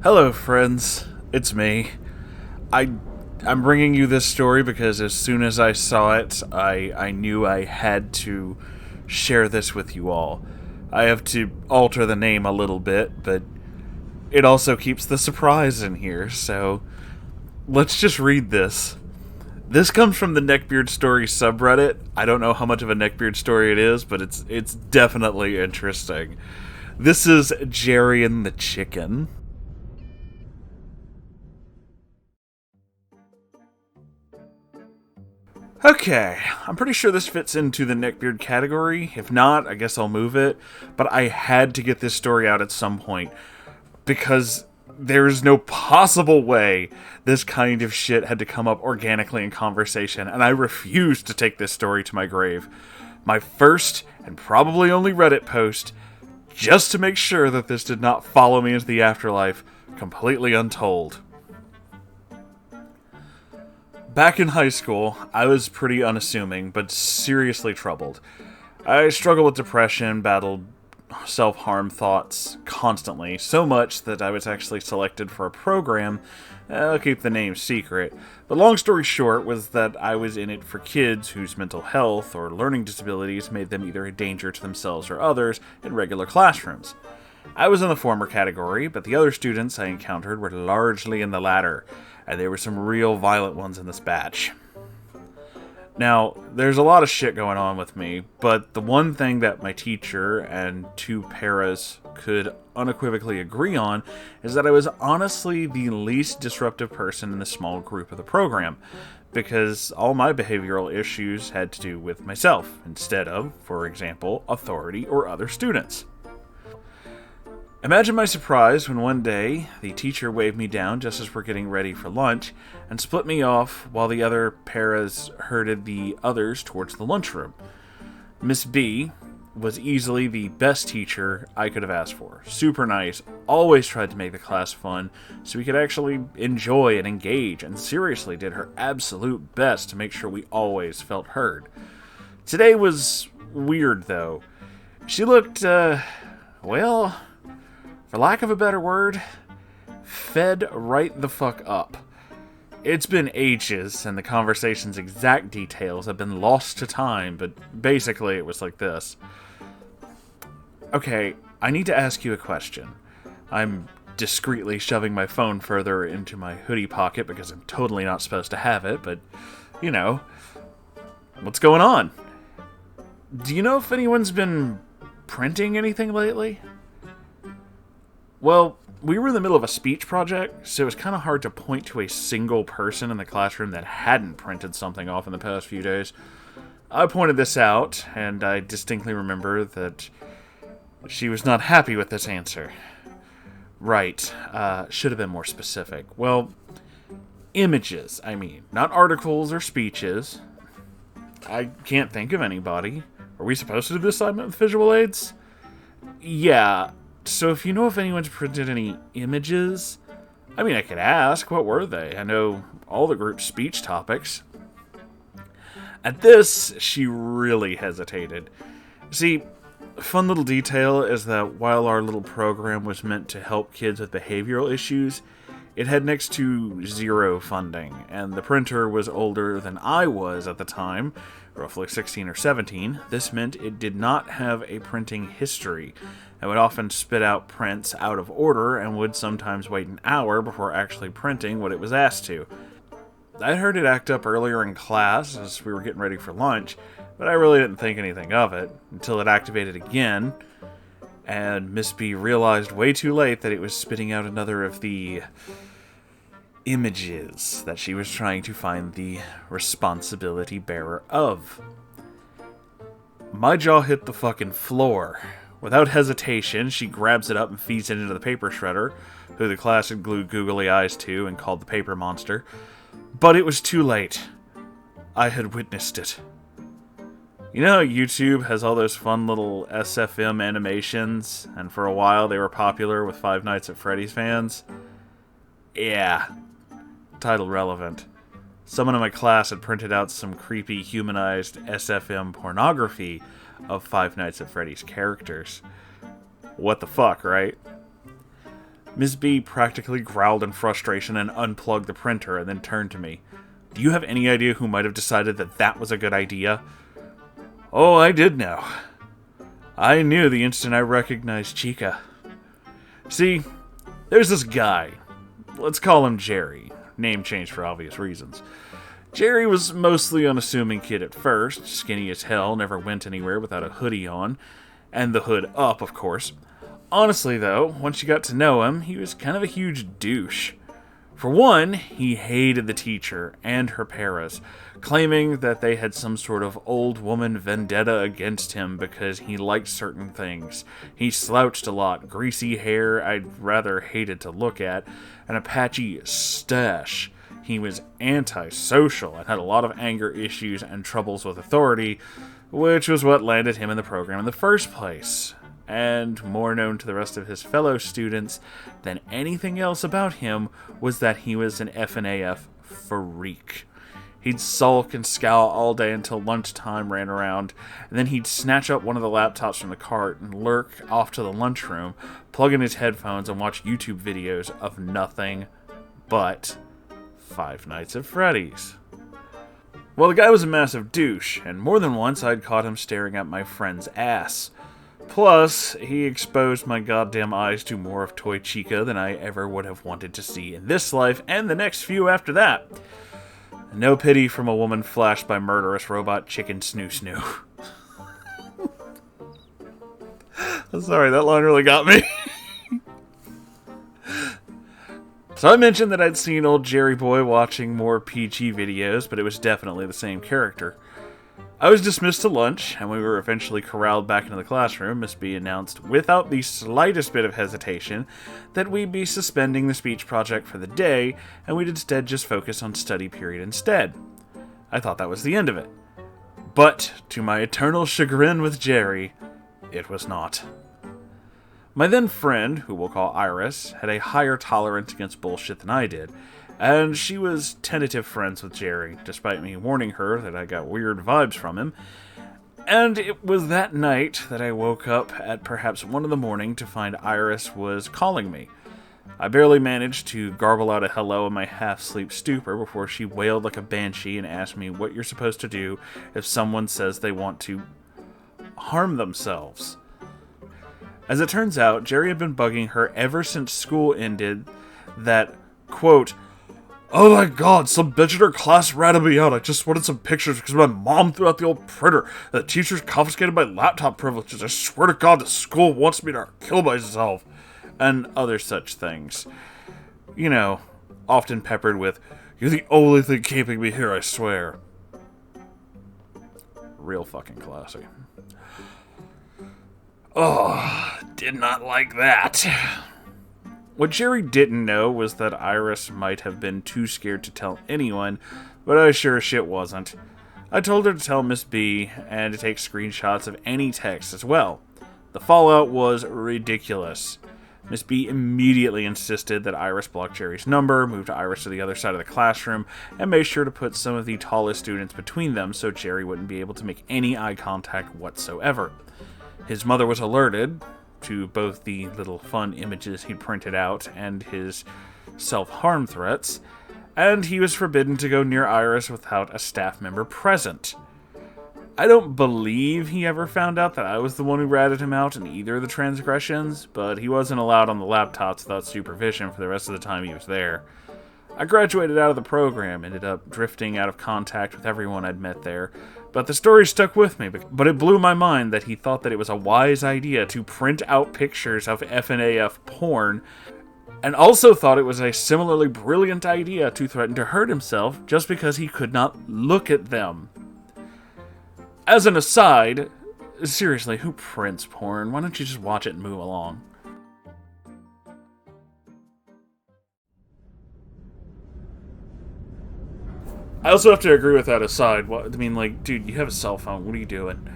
Hello, friends. It's me. I, I'm bringing you this story because as soon as I saw it, I knew I had to share this with you all. I have to alter the name a little bit, but it also keeps the surprise in here, so let's just read this. This comes from the Neckbeard Story subreddit. I don't know how much of a Neckbeard story it is, but it's definitely interesting. This is Jerry and the Chicken. Okay, I'm pretty sure this fits into the neckbeard category. If not, I guess I'll move it. But I had to get this story out at some point because there's no possible way this kind of shit had to come up organically in conversation, and I refuse to take this story to my grave. My first and probably only Reddit post, just to make sure that this did not follow me into the afterlife, completely untold. Back in high school, I was pretty unassuming, but seriously troubled. I struggled with depression, battled self-harm thoughts constantly, so much that I was actually selected for a program. I'll keep the name secret, but long story short was that I was in it for kids whose mental health or learning disabilities made them either a danger to themselves or others in regular classrooms. I was in the former category, but the other students I encountered were largely in the latter, and there were some real violent ones in this batch. Now, there's a lot of shit going on with me, but the one thing that my teacher and two paras could unequivocally agree on is that I was honestly the least disruptive person in the small group of the program, because all my behavioral issues had to do with myself, instead of, for example, authority or other students. Imagine my surprise when one day the teacher waved me down just as we're getting ready for lunch and split me off while the other paras herded the others towards the lunchroom. Miss B was easily the best teacher I could have asked for. Super nice, always tried to make the class fun so we could actually enjoy and engage, and seriously did her absolute best to make sure we always felt heard. Today was weird though. She looked, well, for lack of a better word, fed right the fuck up. It's been ages, and the conversation's exact details have been lost to time, but basically it was like this. Okay, I need to ask you a question. I'm discreetly shoving my phone further into my hoodie pocket because I'm totally not supposed to have it, but, you know, what's going on? Do you know if anyone's been printing anything lately? Well, we were in the middle of a speech project, so it was kind of hard to point to a single person in the classroom that hadn't printed something off in the past few days. I pointed this out, and I distinctly remember that she was not happy with this answer. Right, should have been more specific. Well, images, I mean, not articles or speeches. I can't think of anybody. Are we supposed to do this assignment with visual aids? Yeah. So if you know if anyone's printed any images, I mean, I could ask, what were they? I know all the group's speech topics. At this, she really hesitated. See, fun little detail is that while our little program was meant to help kids with behavioral issues, it had next to zero funding, and the printer was older than I was at the time, roughly 16 or 17. This meant it did not have a printing history. It would often spit out prints out of order and would sometimes wait an hour before actually printing what it was asked to. I'd heard it act up earlier in class as we were getting ready for lunch, but I really didn't think anything of it until it activated again, and Miss B realized way too late that it was spitting out another of the images that she was trying to find the responsibility bearer of. My jaw hit the fucking floor. Without hesitation, she grabs it up and feeds it into the paper shredder, who the class had glued googly eyes to and called the paper monster. But it was too late. I had witnessed it. You know how YouTube has all those fun little SFM animations, and for a while they were popular with Five Nights at Freddy's fans? Yeah. Title relevant. Someone in my class had printed out some creepy humanized SFM pornography of Five Nights at Freddy's characters. What the fuck, right? Miss B practically growled in frustration and unplugged the printer and then turned to me. Do you have any idea who might have decided that that was a good idea? Oh, I did know. I knew the instant I recognized Chica. See, there's this guy. Let's call him Jerry. Name changed for obvious reasons. Jerry was mostly unassuming kid at first, skinny as hell, never went anywhere without a hoodie on, and the hood up, of course. Honestly, though, once you got to know him, he was kind of a huge douche. For one, he hated the teacher and her paras, claiming that they had some sort of old woman vendetta against him because he liked certain things. He slouched a lot, greasy hair I'd rather hated to look at, and a patchy stash. He was antisocial and had a lot of anger issues and troubles with authority, which was what landed him in the program in the first place. And more known to the rest of his fellow students than anything else about him was that he was an F&AF freak. He'd sulk and scowl all day until lunchtime ran around, and then he'd snatch up one of the laptops from the cart and lurk off to the lunchroom, plug in his headphones and watch YouTube videos of nothing but Five Nights at Freddy's. Well, the guy was a massive douche, and more than once I'd caught him staring at my friend's ass. Plus, he exposed my goddamn eyes to more of Toy Chica than I ever would have wanted to see in this life and the next few after that. No pity from a woman flashed by murderous robot chicken snoo snoo. I'm sorry, that line really got me. So I mentioned that I'd seen old Jerry Boy watching more PG videos, but it was definitely the same character. I was dismissed to lunch, and we were eventually corralled back into the classroom. Miss B announced, without the slightest bit of hesitation, that we'd be suspending the speech project for the day, and we'd instead just focus on study period instead. I thought that was the end of it. But, to my eternal chagrin with Jerry, it was not. My then friend, who we'll call Iris, had a higher tolerance against bullshit than I did, and she was tentative friends with Jerry, despite me warning her that I got weird vibes from him. And it was that night that I woke up at perhaps 1 a.m. to find Iris was calling me. I barely managed to garble out a hello in my half-sleep stupor before she wailed like a banshee and asked me what you're supposed to do if someone says they want to harm themselves. As it turns out, Jerry had been bugging her ever since school ended that, quote, "Oh my god, some bitch in her class ratted me out. I just wanted some pictures because my mom threw out the old printer. The teachers confiscated my laptop privileges. I swear to god the school wants me to kill myself." And other such things. You know, often peppered with, "You're the only thing keeping me here, I swear." Real fucking classy. Oh, did not like that. What Jerry didn't know was that Iris might have been too scared to tell anyone, but I sure as shit wasn't. I told her to tell Miss B and to take screenshots of any text as well. The fallout was ridiculous. Miss B immediately insisted that Iris block Jerry's number, moved Iris to the other side of the classroom, and made sure to put some of the tallest students between them so Jerry wouldn't be able to make any eye contact whatsoever. His mother was alerted to both the little fun images he'd printed out and his self-harm threats, and he was forbidden to go near Iris without a staff member present. I don't believe he ever found out that I was the one who ratted him out in either of the transgressions, but he wasn't allowed on the laptops without supervision for the rest of the time he was there. I graduated out of the program, ended up drifting out of contact with everyone I'd met there, but the story stuck with me, but it blew my mind that he thought that it was a wise idea to print out pictures of F&AF porn, and also thought it was a similarly brilliant idea to threaten to hurt himself just because he could not look at them. As an aside, seriously, who prints porn? Why don't you just watch it and move along? I also have to agree with that aside. I mean, like, dude, you have a cell phone. What are you doing?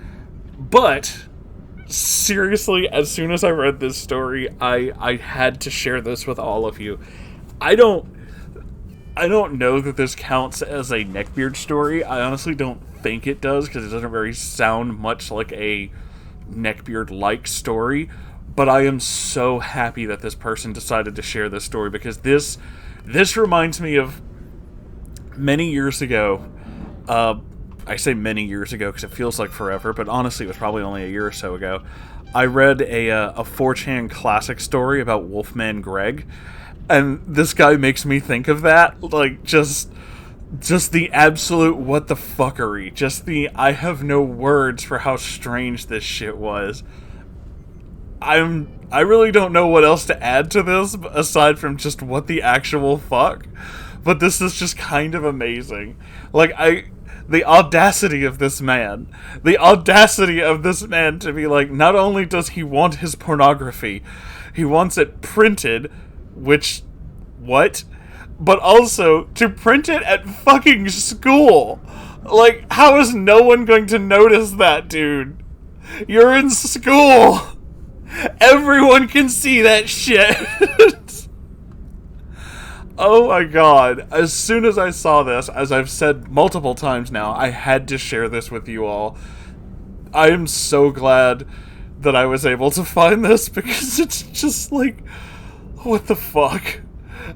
But, seriously, as soon as I read this story, I had to share this with all of you. I don't know that this counts as a neckbeard story. I honestly don't think it does, because it doesn't very sound much like a neckbeard-like story. But I am so happy that this person decided to share this story, because this reminds me of many years ago. I say many years ago because it feels like forever, but honestly it was probably only a year or so ago. I read a 4chan classic story about Wolfman Greg, and this guy makes me think of that. Like, just the absolute what the fuckery. Just the I have no words for how strange this shit was. I really don't know what else to add to this aside from just what the actual fuck. But this is just kind of amazing. Like, the audacity of this man. The audacity of this man to be like, not only does he want his pornography, he wants it printed, which, what? But also, to print it at fucking school. Like, how is no one going to notice that, dude? You're in school. Everyone can see that shit. Oh my god. As soon as I saw this, as I've said multiple times now, I had to share this with you all. I am so glad that I was able to find this, because it's just like, what the fuck?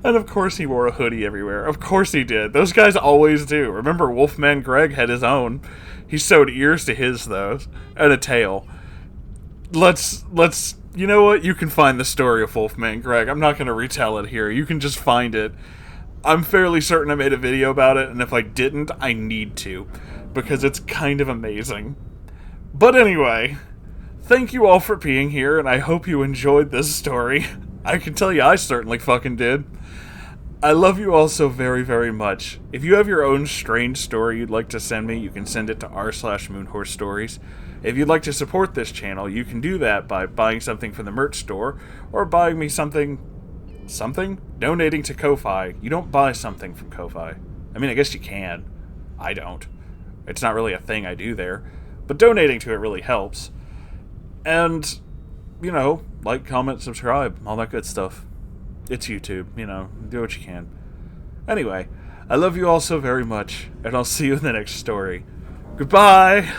And of course he wore a hoodie everywhere. Of course he did. Those guys always do. Remember, Wolfman Greg had his own. He sewed ears to his, though, and a tail. Let's, you know what? You can find the story of Wolfman Greg. I'm not going to retell it here. You can just find it. I'm fairly certain I made a video about it, and if I didn't, I need to, because it's kind of amazing. But anyway, thank you all for being here, and I hope you enjoyed this story. I can tell you I certainly fucking did. I love you all so very, very much. If you have your own strange story you'd like to send me, you can send it to r/Moonhorse Stories. If you'd like to support this channel, you can do that by buying something from the merch store, or buying me something? Donating to Ko-Fi. You don't buy something from Ko-Fi. I mean, I guess you can. I don't. It's not really a thing I do there. But donating to it really helps. And, you know, like, comment, subscribe, all that good stuff. It's YouTube, you know, do what you can. Anyway, I love you all so very much, and I'll see you in the next story. Goodbye!